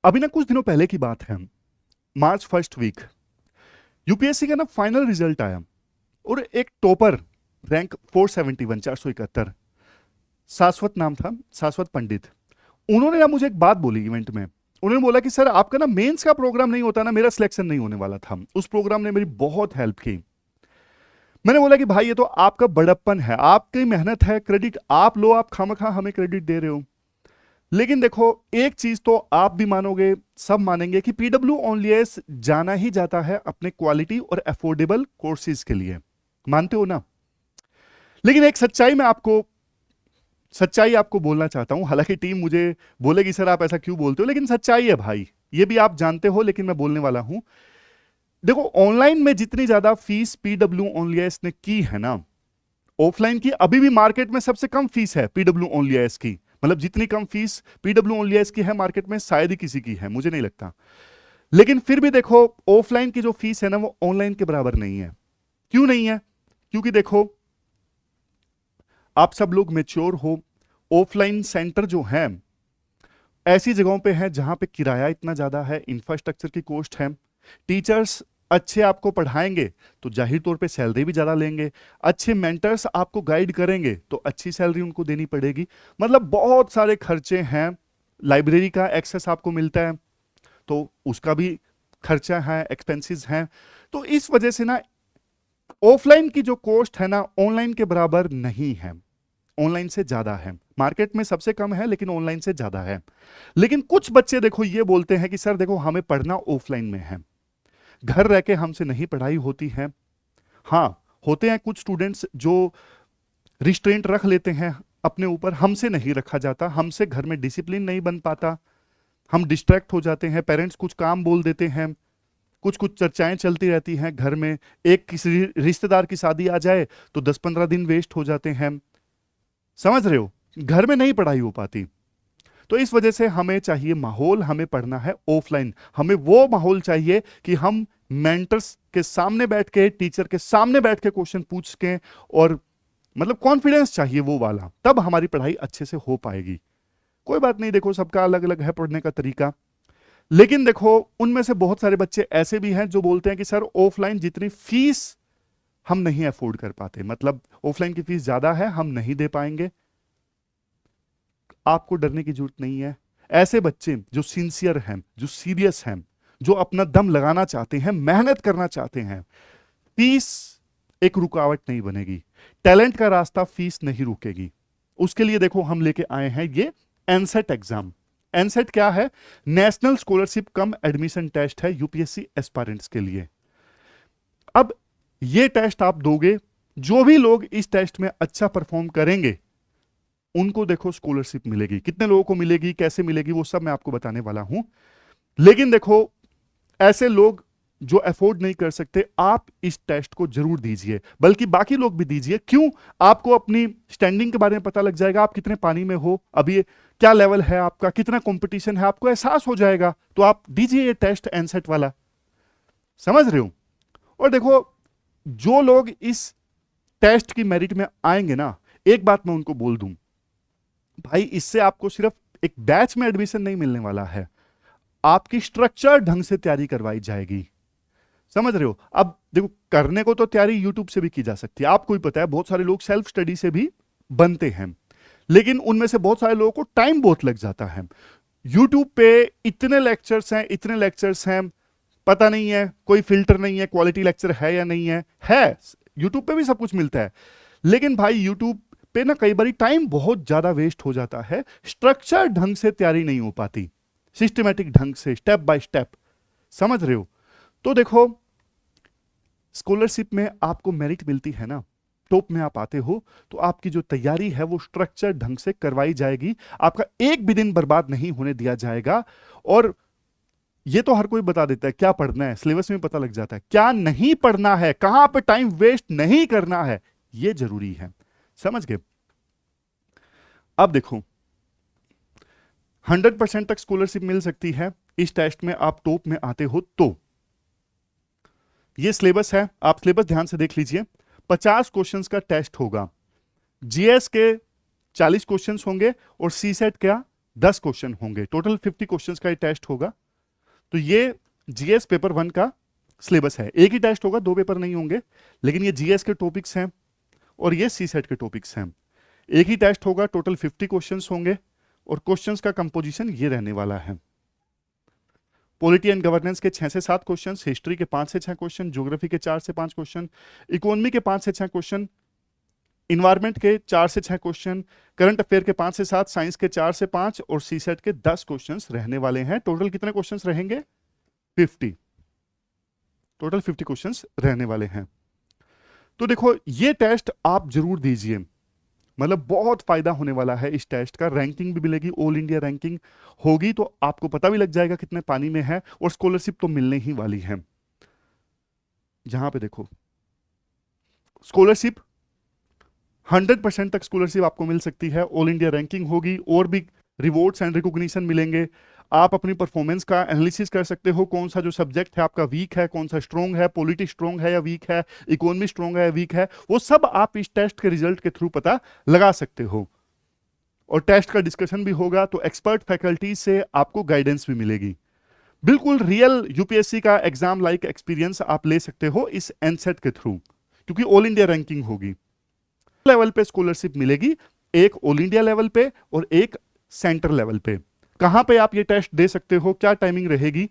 अभी ना कुछ दिनों पहले की बात है, मार्च फर्स्ट वीक यूपीएससी का ना फाइनल रिजल्ट आया और एक टॉपर रैंक 471 471 शाश्वत नाम था, शाश्वत पंडित। उन्होंने ना मुझे एक बात बोली इवेंट में। उन्होंने बोला कि सर आपका ना मेंस का प्रोग्राम नहीं होता ना, मेरा सिलेक्शन नहीं होने वाला था। उस प्रोग्राम ने मेरी बहुत हेल्प की। मैंने बोला कि भाई ये तो आपका बड़प्पन है, आपकी मेहनत है, क्रेडिट आप लो, आप खामखा हमें क्रेडिट दे रहे हो। लेकिन देखो एक चीज तो आप भी मानोगे, सब मानेंगे कि पीडब्ल्यू ओनलीएस जाना ही जाता है अपने क्वालिटी और अफोर्डेबल कोर्सेज के लिए। मानते हो ना? लेकिन एक सच्चाई आपको बोलना चाहता हूं। हालांकि टीम मुझे बोलेगी सर आप ऐसा क्यों बोलते हो, लेकिन सच्चाई है भाई, ये भी आप जानते हो, लेकिन मैं बोलने वाला हूं। देखो ऑनलाइन में जितनी ज्यादा फीस पीडब्ल्यू ओनलीएस ने की है ना, ऑफलाइन की अभी भी मार्केट में सबसे कम फीस है पीडब्ल्यू ओनलीएस की। मतलब जितनी कम फीस पीडब्ल्यू ओनलीएस की है मार्केट में, शायद ही किसी की है, मुझे नहीं लगता। लेकिन फिर भी देखो ऑफलाइन की जो फीस है ना, वो ऑनलाइन के बराबर नहीं है। क्यों नहीं है? क्योंकि देखो आप सब लोग मेच्योर हो, ऑफलाइन सेंटर जो है ऐसी जगहों पे है जहां पे किराया इतना ज्यादा है, इंफ्रास्ट्रक्चर की कॉस्ट है, टीचर्स अच्छे आपको पढ़ाएंगे तो जाहिर तौर पे सैलरी भी ज्यादा लेंगे, अच्छे मेंटर्स आपको गाइड करेंगे तो अच्छी सैलरी उनको देनी पड़ेगी। मतलब बहुत सारे खर्चे हैं। लाइब्रेरी का एक्सेस आपको मिलता है तो उसका भी खर्चा है, एक्सपेंसेस हैं। तो इस वजह से ना ऑफलाइन की जो कॉस्ट है ना ऑनलाइन के बराबर नहीं है, ऑनलाइन से ज्यादा है। मार्केट में सबसे कम है लेकिन ऑनलाइन से ज्यादा है। लेकिन कुछ बच्चे देखो ये बोलते हैं कि सर देखो हमें पढ़ना ऑफलाइन में है, घर रह के हमसे नहीं पढ़ाई होती है। हाँ, होते हैं कुछ स्टूडेंट्स जो रिस्ट्रेंट रख लेते हैं अपने ऊपर, हमसे नहीं रखा जाता, हमसे घर में डिसिप्लिन नहीं बन पाता, हम डिस्ट्रैक्ट हो जाते हैं, पेरेंट्स कुछ काम बोल देते हैं, कुछ कुछ चर्चाएं चलती रहती हैं घर में। एक किसी रिश्तेदार की शादी आ जाए तो 10-15 दिन वेस्ट हो जाते हैं। समझ रहे हो? घर में नहीं पढ़ाई हो पाती। तो इस वजह से हमें चाहिए माहौल, हमें पढ़ना है ऑफलाइन। हमें वो माहौल चाहिए कि हम मेंटर्स के सामने बैठ के, टीचर के सामने बैठ के क्वेश्चन पूछ के, और मतलब कॉन्फिडेंस चाहिए वो वाला, तब हमारी पढ़ाई अच्छे से हो पाएगी। कोई बात नहीं, देखो सबका अलग अलग है पढ़ने का तरीका। लेकिन देखो उनमें से बहुत सारे बच्चे ऐसे भी हैं जो बोलते हैं कि सर ऑफलाइन जितनी फीस हम नहीं अफोर्ड कर पाते, मतलब ऑफलाइन की फीस ज्यादा है, हम नहीं दे पाएंगे। आपको डरने की जरूरत नहीं है। ऐसे बच्चे जो सिंसियर हैं, जो सीरियस हैं, जो अपना दम लगाना चाहते हैं, मेहनत करना चाहते हैं, फीस एक रुकावट नहीं बनेगी। टैलेंट का रास्ता फीस नहीं रुकेगी। उसके लिए देखो हम लेके आए हैं ये एनसेट एग्जाम। एनसेट क्या है? नेशनल स्कॉलरशिप कम एडमिशन टेस्ट है यूपीएससी एस्पायरेंट्स के लिए। अब ये टेस्ट आप दोगे, जो भी लोग इस टेस्ट में अच्छा परफॉर्म करेंगे उनको देखो स्कॉलरशिप मिलेगी। कितने लोगों को मिलेगी, कैसे मिलेगी, वो सब मैं आपको बताने वाला हूं। लेकिन देखो ऐसे लोग जो अफोर्ड नहीं कर सकते, आप इस टेस्ट को जरूर दीजिए, बल्कि बाकी लोग भी दीजिए। क्यों? आपको अपनी स्टैंडिंग के बारे में पता लग जाएगा, आप कितने पानी में हो, अभी क्या लेवल है आपका, कितना कंपटीशन है, आपको एहसास हो जाएगा। तो आप दीजिए ये टेस्ट एनसेट वाला। समझ रहे हो? और देखो जो लोग इस टेस्ट की मेरिट में आएंगे ना, एक बात मैं उनको बोल दूं, भाई इससे आपको सिर्फ एक बैच में एडमिशन नहीं मिलने वाला है, आपकी स्ट्रक्चर ढंग से तैयारी करवाई जाएगी। समझ रहे हो? अब देखो करने को तो तैयारी यूट्यूब से भी की जा सकती है, आपको ही पता है बहुत सारे लोग सेल्फ स्टडी से भी बनते हैं, लेकिन उनमें से बहुत सारे लोगों को टाइम बहुत लग जाता है। यूट्यूब पे इतने लेक्चर्स हैं, इतने लेक्चर्स हैं, पता नहीं है कोई फिल्टर नहीं है, क्वालिटी लेक्चर है या नहीं है यूट्यूब पे भी सब कुछ मिलता है। लेकिन भाई यूट्यूब पे ना कई बार टाइम बहुत ज्यादा वेस्ट हो जाता है, स्ट्रक्चर ढंग से तैयारी नहीं हो पाती, सिस्टमेटिक ढंग से, स्टेप बाय स्टेप। समझ रहे हो? तो देखो स्कॉलरशिप में आपको मेरिट मिलती है ना, टॉप में आप आते हो, तो आपकी जो तैयारी है वो स्ट्रक्चर ढंग से करवाई जाएगी, आपका एक भी दिन बर्बाद नहीं होने दिया जाएगा। और ये तो हर कोई बता देता है क्या पढ़ना है, सिलेबस में पता लग जाता है, क्या नहीं पढ़ना है, कहां पे टाइम वेस्ट नहीं करना है, ये जरूरी है। समझ गए? अब देखो 100% तक स्कॉलरशिप मिल सकती है इस टेस्ट में आप टॉप में आते हो तो। ये सिलेबस है, आप सिलेबस ध्यान से देख लीजिए। 50 क्वेश्चंस का टेस्ट होगा, जीएस के 40 क्वेश्चंस होंगे और सी सेट क्या 10 क्वेश्चन होंगे, टोटल 50 क्वेश्चंस का ये टेस्ट होगा। तो ये जीएस पेपर 1 का सिलेबस है। एक ही टेस्ट होगा, 2 पेपर नहीं होंगे, लेकिन ये जीएस के टॉपिक्स हैं और ये सी सेट के टॉपिक्स हैं। एक ही टेस्ट होगा, टोटल 50 क्वेश्चंस होंगे और क्वेश्चंस का कंपोजिशन ये रहने वाला है। पॉलिटी एंड गवर्नेंस के 6 से 7 क्वेश्चन, हिस्ट्री के 5 से 6 क्वेश्चन, ज्योग्राफी के 4 से 5 क्वेश्चन, इकोनॉमी के 5 से 6 क्वेश्चन, इन्वायरमेंट के 4 से 6 क्वेश्चन, करंट अफेयर के 5 से 7, साइंस के 4 से 5 और सी सेट के 10 क्वेश्चंस रहने वाले हैं। टोटल कितने क्वेश्चंस रहेंगे? 50। टोटल 50 क्वेश्चंस रहने वाले हैं। तो देखो, ये टेस्ट आप जरूर दीजिए, मतलब बहुत फायदा होने वाला है इस टेस्ट का। रैंकिंग भी मिलेगी, ऑल इंडिया रैंकिंग होगी, तो आपको पता भी लग जाएगा कितने पानी में है, और स्कॉलरशिप तो मिलने ही वाली है। जहां पे देखो स्कॉलरशिप 100% तक स्कॉलरशिप आपको मिल सकती है। ऑल इंडिया रैंकिंग होगी और भी रिवॉर्ड्स एंड रिकॉग्निशन मिलेंगे। आप अपनी परफॉर्मेंस का एनालिसिस कर सकते हो, कौन सा जो सब्जेक्ट है आपका वीक है, कौन सा स्ट्रॉन्ग है, पॉलिटी स्ट्रॉन्ग है या वीक है, इकोनॉमी स्ट्रॉन्ग है या वीक है, वो सब आप इस टेस्ट के रिजल्ट के थ्रू पता लगा सकते हो। और टेस्ट का डिस्कशन भी होगा, तो एक्सपर्ट फैकल्टी से आपको गाइडेंस भी मिलेगी। बिल्कुल रियल यूपीएससी का एग्जाम लाइक एक्सपीरियंस आप ले सकते हो इस एनसेट के थ्रू, क्योंकि ऑल इंडिया रैंकिंग होगी। लेवल पे स्कॉलरशिप मिलेगी, एक ऑल इंडिया लेवल पे और एक सेंटर लेवल पे। कहां पे आप ये टेस्ट दे सकते हो, क्या टाइमिंग रहेगी?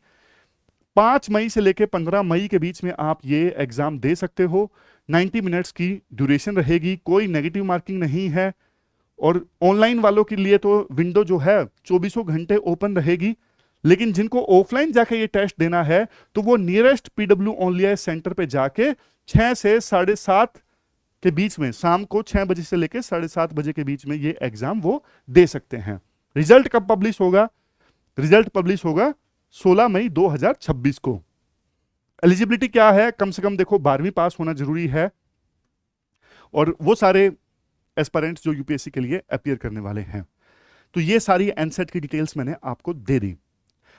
5 मई से लेकर 15 मई के बीच में आप ये एग्जाम दे सकते हो। 90 मिनट्स की ड्यूरेशन रहेगी, कोई नेगेटिव मार्किंग नहीं है। और ऑनलाइन वालों के लिए तो विंडो जो है 24 घंटे ओपन रहेगी, लेकिन जिनको ऑफलाइन जाके ये टेस्ट देना है तो वो नियरेस्ट पीडब्ल्यू ऑनलाइन सेंटर पे जाके 6 से 7:30 के बीच में, शाम को 6 बजे से लेकर 7:30 बजे के बीच में ये एग्जाम वो दे सकते हैं। रिजल्ट कब पब्लिश होगा? रिजल्ट पब्लिश होगा 16 मई 2026 को। एलिजिबिलिटी क्या है? कम से कम देखो 12वीं पास होना जरूरी है, और वो सारे एस्पिरेंट्स जो यूपीएससी के लिए अपीयर करने वाले हैं। तो ये सारी एनसेट की डिटेल्स मैंने आपको दे दी।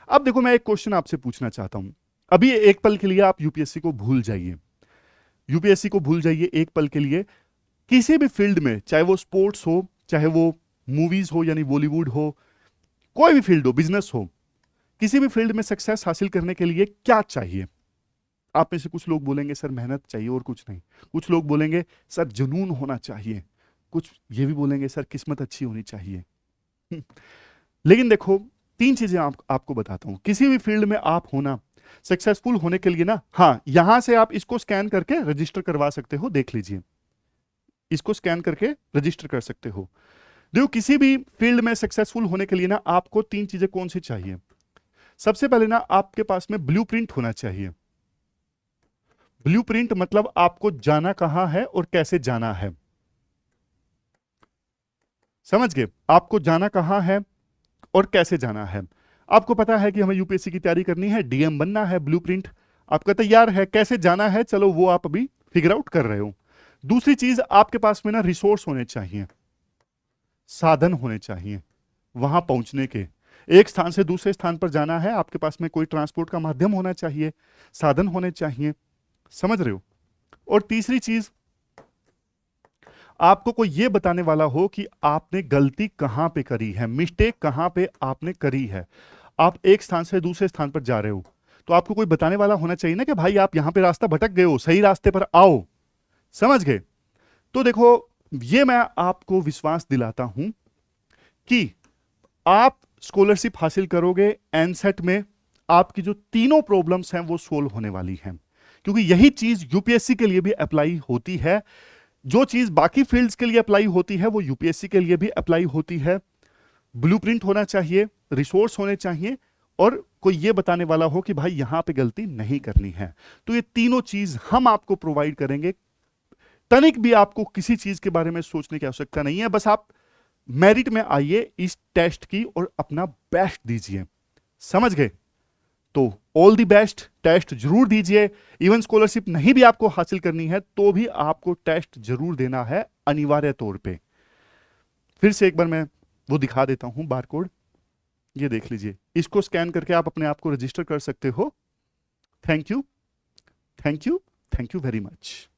अब देखो, मैं एक क्वेश्चन आपसे पूछना चाहता हूं। अभी एक पल के लिए आप यूपीएससी को भूल जाइए, यूपीएससी को भूल जाइए एक पल के लिए। किसी भी फील्ड में, चाहे वो स्पोर्ट्स हो, चाहे वो मूवीज हो यानी बॉलीवुड हो, कोई भी फील्ड हो, बिजनेस हो, किसी भी फील्ड में सक्सेस हासिल करने के लिए क्या चाहिए? आप में से कुछ लोग बोलेंगे सर मेहनत चाहिए और कुछ नहीं, कुछ लोग बोलेंगे सर जुनून होना चाहिए, कुछ ये भी बोलेंगे सर किस्मत अच्छी होनी चाहिए। लेकिन देखो, 3 चीजें आपको बताता हूं। किसी भी फील्ड में आप होना, सक्सेसफुल होने के लिए ना, हाँ, यहां से आप इसको स्कैन करके रजिस्टर करवा सकते हो, देख लीजिए, इसको स्कैन करके रजिस्टर कर सकते हो। देखो, किसी भी फील्ड में सक्सेसफुल होने के लिए ना आपको 3 चीजें कौन सी चाहिए? सबसे पहले ना आपके पास में ब्लूप्रिंट होना चाहिए। ब्लूप्रिंट मतलब आपको जाना कहां है और कैसे जाना है। समझ गए? आपको जाना कहां है और कैसे जाना है। आपको पता है कि हमें यूपीएससी की तैयारी करनी है, डीएम बनना है, ब्लूप्रिंट आपका तैयार है, कैसे जाना है चलो वो आप अभी फिगर आउट कर रहे हो। दूसरी चीज, आपके पास में ना रिसोर्स होने चाहिए, साधन होने चाहिए वहां पहुंचने के। एक स्थान से दूसरे स्थान पर जाना है, आपके पास में कोई ट्रांसपोर्ट का माध्यम होना चाहिए, साधन होने चाहिए। समझ रहे हो? और तीसरी चीज, आपको कोई यह बताने वाला हो कि आपने गलती कहां पे करी है, मिस्टेक कहां पे आपने करी है। आप एक स्थान से दूसरे स्थान पर जा रहे हो, तो आपको कोई बताने वाला होना चाहिए ना कि भाई आप यहां पे रास्ता भटक गए हो, सही रास्ते पर आओ। समझ गए? तो देखो, ये मैं आपको विश्वास दिलाता हूं कि आप स्कॉलरशिप हासिल करोगे, एनसेट में आपकी जो तीनों प्रॉब्लम्स हैं वो सोल्व होने वाली हैं, क्योंकि यही चीज यूपीएससी के लिए भी अप्लाई होती है। जो चीज बाकी फील्ड्स के लिए अप्लाई होती है वो यूपीएससी के लिए भी अप्लाई होती है। ब्लूप्रिंट होना चाहिए, रिसोर्स होने चाहिए, और कोई ये बताने वाला हो कि भाई यहां पे गलती नहीं करनी है। तो ये तीनों चीज हम आपको प्रोवाइड करेंगे। तनिक भी आपको किसी चीज के बारे में सोचने की आवश्यकता नहीं है, बस आप मेरिट में आइए इस टेस्ट की और अपना बेस्ट दीजिए। समझ गए? तो ऑल द बेस्ट, टेस्ट जरूर दीजिए। इवन स्कॉलरशिप नहीं भी आपको हासिल करनी है तो भी आपको टेस्ट जरूर देना है अनिवार्य तौर पे। फिर से एक बार मैं वो दिखा देता हूं बारकोड, ये देख लीजिए, इसको स्कैन करके आप अपने आप को रजिस्टर कर सकते हो। Thank you, thank you, thank you very much.